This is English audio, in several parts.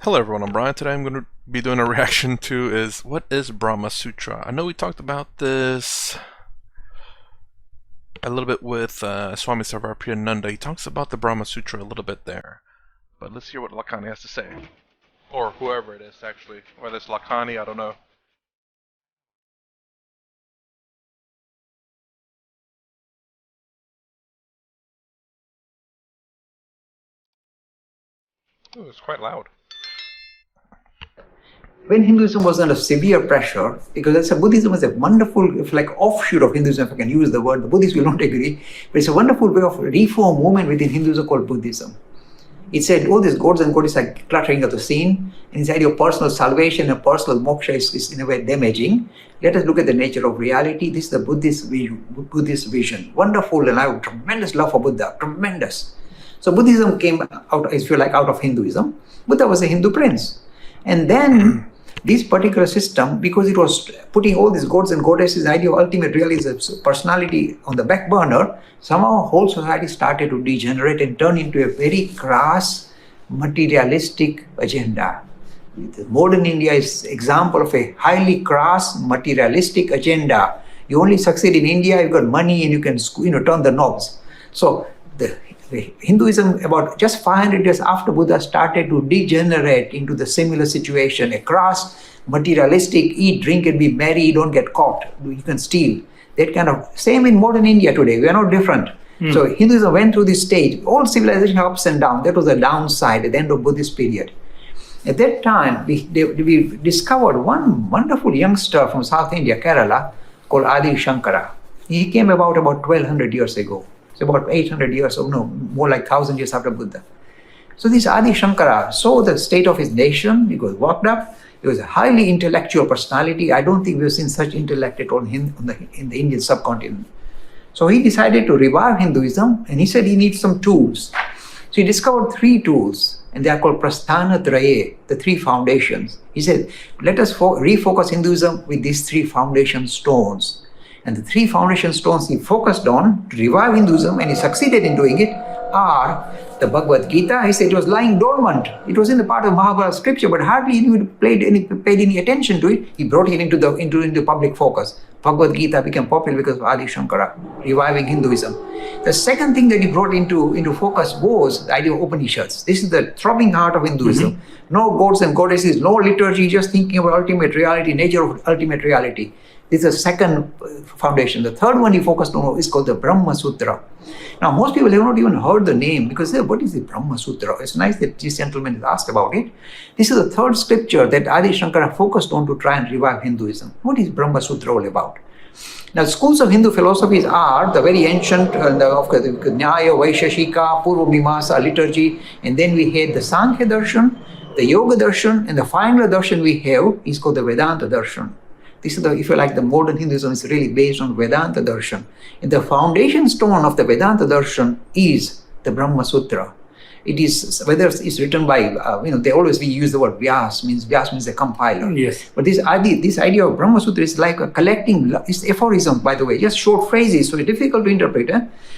Hello everyone, I'm Brian. Today I'm going to be doing a reaction to what is Brahma Sutra? I know we talked about this a little bit with Swami Sarvapriyananda. He talks about the Brahma Sutra a little bit there. But let's hear what Lakhani has to say. Or whoever it is, actually. Whether it's Lakhani, I don't know. Ooh, it's quite loud. When Hinduism was under severe pressure, because Buddhism is a wonderful, if like offshoot of Hinduism, if I can use the word, the Buddhists will not agree, but it's a wonderful way of reform movement within Hinduism called Buddhism. It said all these gods and goddesses are cluttering of the scene, and inside your personal salvation and personal moksha is in a way damaging. Let us look at the nature of reality. This is the Buddhist vision. Wonderful, and I have tremendous love for Buddha, tremendous. So Buddhism came out, if you like, out of Hinduism. Buddha was a Hindu prince. And then this particular system, because it was putting all these gods and goddesses, the idea of ultimate realism, personality on the back burner, somehow whole society started to degenerate and turn into a very crass, materialistic agenda. Modern India is example of a highly crass, materialistic agenda. You only succeed in India, you've got money and you can turn the knobs. So the Hinduism, about just 500 years after Buddha, started to degenerate into the similar situation, a crass, materialistic, eat, drink and be merry, don't get caught, you can steal. That kind of, same in modern India today, we are not different. So Hinduism went through this stage, all civilization ups and downs, that was the downside at the end of Buddhist period. At that time, we discovered one wonderful youngster from South India, Kerala, called Adi Shankara. He came about 1200 years ago. About 800 years, or no, more like 1000 years after Buddha. So this Adi Shankara saw the state of his nation, he was worked up, he was a highly intellectual personality. I don't think we've seen such intellect at all in the Indian subcontinent. So he decided to revive Hinduism, and he said he needs some tools. So he discovered 3 tools, and they are called Prasthana Traye, the 3 foundations. He said, let us refocus Hinduism with these 3 foundation stones. And the 3 foundation stones he focused on to revive Hinduism, and he succeeded in doing it, are the Bhagavad Gita. He said it was lying dormant. It was in the part of Mahabharata scripture, but hardly anyone paid any attention to it. He brought it into public focus. Bhagavad Gita became popular because of Adi Shankara, reviving Hinduism. The second thing that he brought into focus was the idea of Upanishads. This is the throbbing heart of Hinduism. No gods and goddesses, no liturgy, just thinking about ultimate reality, nature of ultimate reality. This is the second foundation. The third one he focused on is called the Brahma Sutra. Now, most people have not even heard the name because what is the Brahma Sutra? It's nice that this gentleman has asked about it. This is the third scripture that Adi Shankara focused on to try and revive Hinduism. What is Brahma Sutra all about? Now, schools of Hindu philosophies are the very ancient, of course, the Nyaya, Vaisheshika, Purva Mimamsa, liturgy, and then we had the Sankhya Darshan, the Yoga Darshan, and the final darshan we have is called the Vedanta Darshan. This is if you like, the modern Hinduism is really based on Vedanta Darshan. And the foundation stone of the Vedanta Darshan is the Brahma Sutra. It is, whether it's written by, they always use the word Vyas means a compiler. Yes. But this idea of Brahma Sutra is like a collecting, it's aphorism, by the way, just short phrases, so it's difficult to interpret.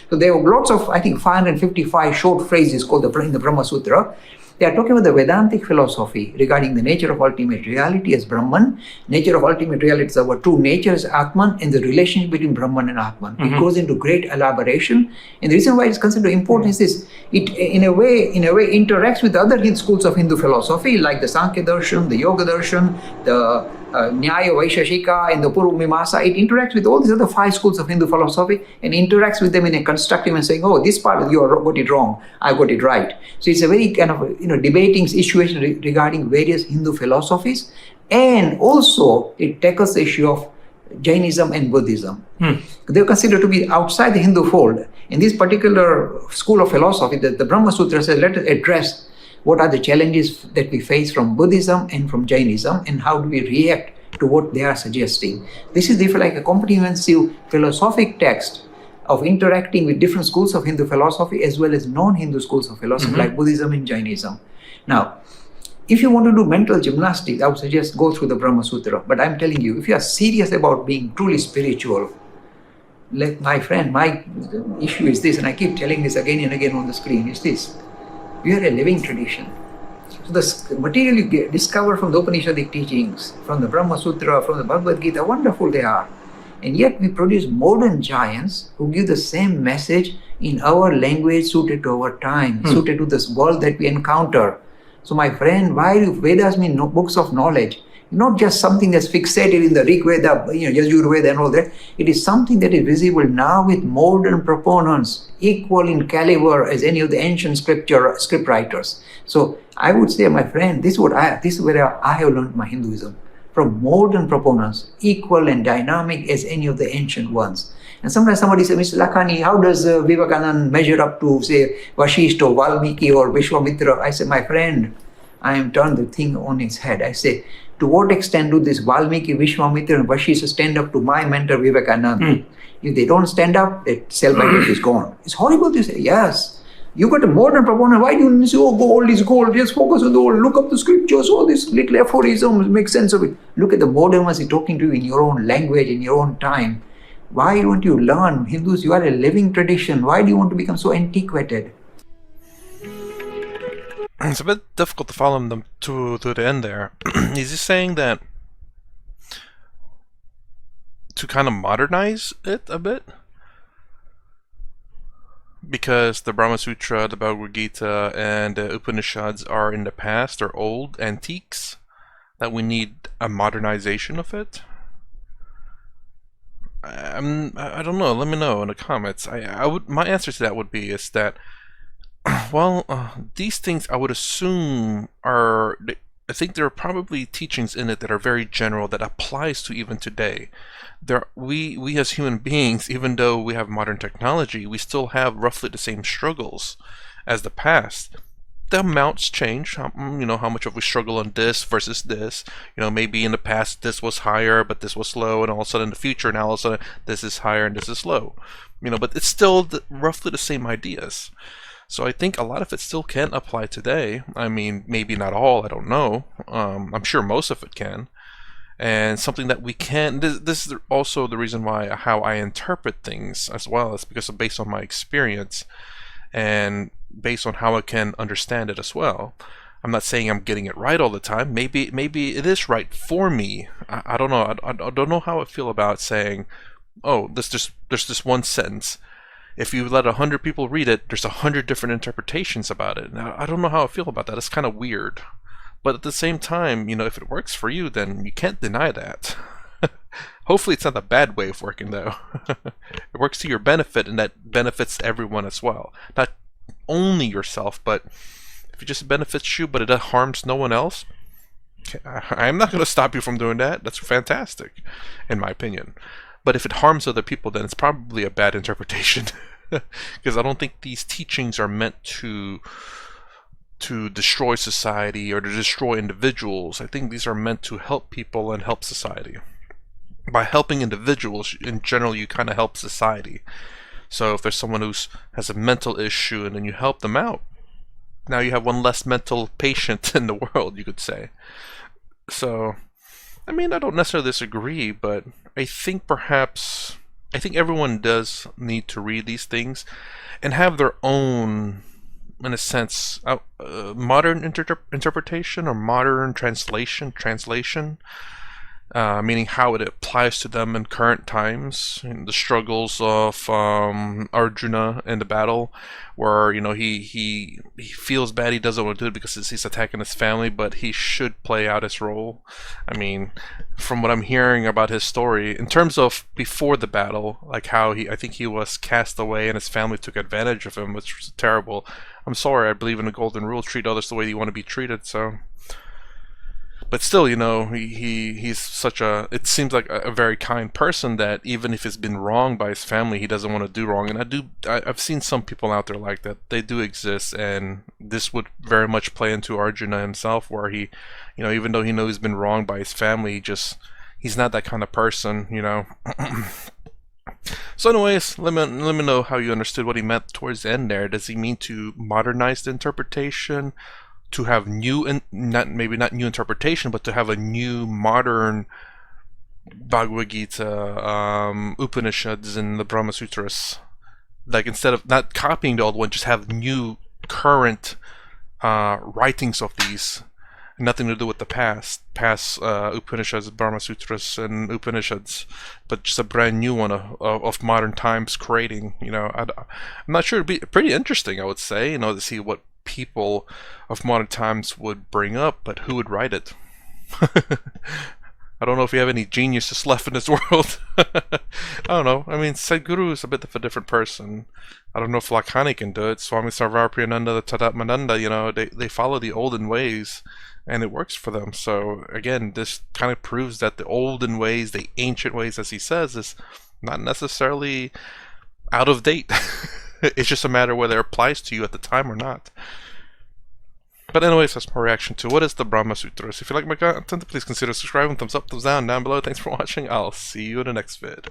So there are lots of, I think, 555 short phrases called in the Brahma Sutra. They are talking about the Vedantic philosophy regarding the nature of ultimate reality as Brahman. Nature of ultimate reality is our true nature as Atman, and the relationship between Brahman and Atman. It goes into great elaboration. And the reason why it's considered important is this: it in a way interacts with other schools of Hindu philosophy, like the Sankhya Darshan, the Yoga Darshan, the Nyaya, Vaisheshika, and the Purva Mimamsa. It interacts with all these other 5 schools of Hindu philosophy and interacts with them in a constructive and saying, oh, this part you got it wrong, I got it right. So it's a very kind of debating situation regarding various Hindu philosophies, and also it tackles the issue of Jainism and Buddhism. They're considered to be outside the Hindu fold. In this particular school of philosophy, the Brahma Sutra says, let us address what are the challenges that we face from Buddhism and from Jainism, and how do we react to what they are suggesting. This is, if you like, a comprehensive philosophic text of interacting with different schools of Hindu philosophy as well as non-Hindu schools of philosophy like Buddhism and Jainism. Now, if you want to do mental gymnastics, I would suggest go through the Brahma Sutra. But I'm telling you, if you are serious about being truly spiritual, like my friend, my issue is this, and I keep telling this again and again on the screen, is this: we are a living tradition. So the material you discover from the Upanishadic teachings, from the Brahma Sutra, from the Bhagavad Gita, wonderful they are. And yet we produce modern giants who give the same message in our language suited to our time, suited to this world that we encounter. So my friend, why do Vedas mean books of knowledge? Not just something that's fixated in the Rig Veda, Yajurveda and all that. It is something that is visible now with modern proponents, equal in caliber as any of the ancient script writers. So I would say, my friend, this is where I have learned my Hinduism. From modern proponents, equal and dynamic as any of the ancient ones. And sometimes somebody says, Mr. Lakhani, how does Vivekananda measure up to, say, Vashishta, or Valmiki, or Vishwamitra? I say, my friend, I am turned the thing on its head. I say, to what extent do this Valmiki, Vishwamitra, and Vashishta stand up to my mentor Vivekananda? If they don't stand up, that sell-by date is gone. It's horrible to say, yes. You got a modern proponent, why do you say, oh, gold is gold, just focus on the old, look up the scriptures, all these little aphorisms, make sense of it. Look at the modern ones talking to you in your own language, in your own time. Why don't you learn? Hindus, you are a living tradition. Why do you want to become so antiquated? It's a bit difficult to follow them to the end there. Is he saying that to kind of modernize it a bit? Because the Brahma Sutra, the Bhagavad Gita, and the Upanishads are in the past, or old antiques, that we need a modernization of it? I don't know. Let me know in the comments. My answer to that would be is that, well, these things I would assume are. I think there are probably teachings in it that are very general that applies to even today. We as human beings, even though we have modern technology, we still have roughly the same struggles as the past. The amounts change, how much of we struggle on this versus this. Maybe in the past this was higher, but this was low, and all of a sudden in the future, now all of a sudden this is higher and this is low. But it's still roughly the same ideas. So I think a lot of it still can apply today. I mean, maybe not all, I don't know. I'm sure most of it can. And something that we can, this is also the reason why how I interpret things as well, is because of based on my experience and based on how I can understand it as well. I'm not saying I'm getting it right all the time. Maybe it is right for me. I don't know. I don't know how I feel about saying, oh, there's this one sentence. If you let 100 people read it, there's 100 different interpretations about it. Now, I don't know how I feel about that. It's kind of weird. But at the same time, if it works for you, then you can't deny that. Hopefully it's not a bad way of working, though. It works to your benefit, and that benefits everyone as well. Not only yourself, but if it just benefits you, but it harms no one else, I'm not going to stop you from doing that. That's fantastic, in my opinion. But if it harms other people, then it's probably a bad interpretation. Because I don't think these teachings are meant to destroy society or to destroy individuals. I think these are meant to help people and help society. By helping individuals, in general, you kind of help society. So if there's someone who has a mental issue and then you help them out, now you have one less mental patient in the world, you could say. So, I mean, I don't necessarily disagree, but I think everyone does need to read these things and have their own, in a sense, modern interpretation or modern translation, meaning how it applies to them in current times, in the struggles of Arjuna in the battle, where he feels bad, he doesn't want to do it because he's attacking his family, but he should play out his role. I mean, from what I'm hearing about his story, in terms of before the battle, like how I think he was cast away and his family took advantage of him, which was terrible. I'm sorry, I believe in the golden rule: treat others the way you want to be treated. So. But still, he's such it seems like a very kind person that even if he's been wronged by his family, he doesn't want to do wrong. And I've seen some people out there like that. They do exist, and this would very much play into Arjuna himself, where he, even though he knows he's been wronged by his family, he's not that kind of person, So anyways, let me know how you understood what he meant towards the end there. Does he mean to modernize the interpretation? To have maybe not new interpretation, but to have a new modern Bhagavad Gita, Upanishads, and the Brahma Sutras. Like, instead of not copying the old one, just have new, current writings of these. Nothing to do with the past Upanishads, Brahma Sutras, and Upanishads, but just a brand new one of modern times creating. I'm not sure. It'd be pretty interesting, I would say, to see what people of modern times would bring up, but who would write it? I don't know if you have any geniuses left in this world. I don't know. I mean, Sadhguru is a bit of a different person. I don't know if Lakhani can do it. Swami Sarvapriyananda, Tadatmananda, they follow the olden ways, and it works for them. So, again, this kind of proves that the olden ways, the ancient ways, as he says, is not necessarily out of date. It's just a matter whether it applies to you at the time or not. But anyways, that's my reaction to what is the Brahma Sutras. If you like my content, please consider subscribing, thumbs up, thumbs down below. Thanks for watching. I'll see you in the next vid.